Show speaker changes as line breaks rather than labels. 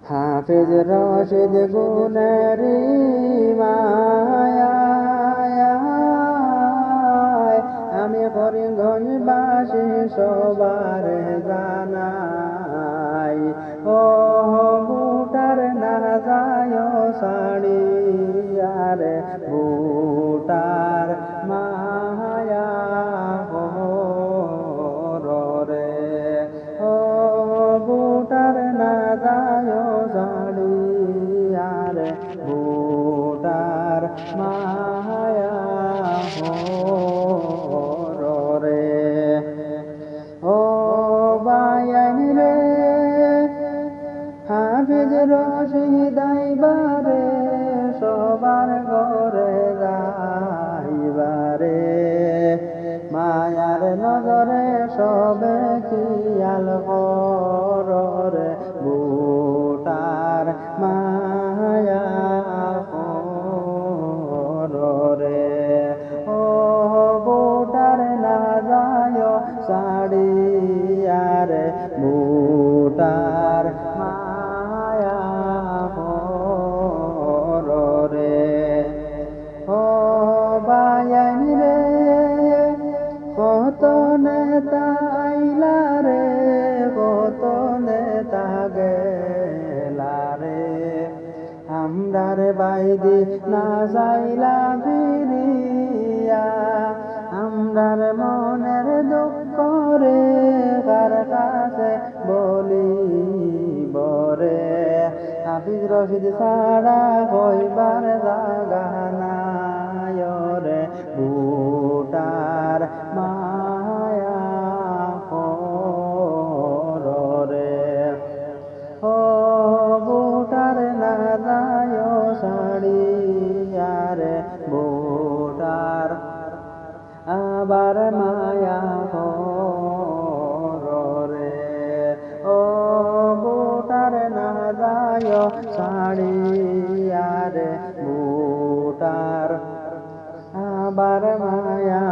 হাফিজ রশিদ গুনেরি মায়ায় আমি করিমগঞ্জবাসী সবার জানাই ও বুটার না যায় সাড়িয়ারে বুটার মায়া রে ও বুটার না যায় সাড়িয়ারে বুটার মায়া রে ও বায়ান রে হাফিজ রশিদ আইবারে সবার ঘরে যাইবারে মায়ার নজরে সবে খেয়াল করে বুটার মায়া রে ও বুটার না যায় সাড়িয়ারে বুটার মায়া রে ও বায়ান রে কত নেতা আইলা রে কত নেতা গেলা রে আমরার বাইদি না যাইলা ফিরিয়া আমরার মনের দুঃখ রে কার কাছে বলি বরে হাফিজ রশিদ ছাড়া কইবার জাগা নাই রে বুটার মায়া রে ও বুটার না যায় সাড়িয়ারে বুটার আবার মায়া রে ও বুটার না যায় সাড়িয়ারে বুটার আবার মায়া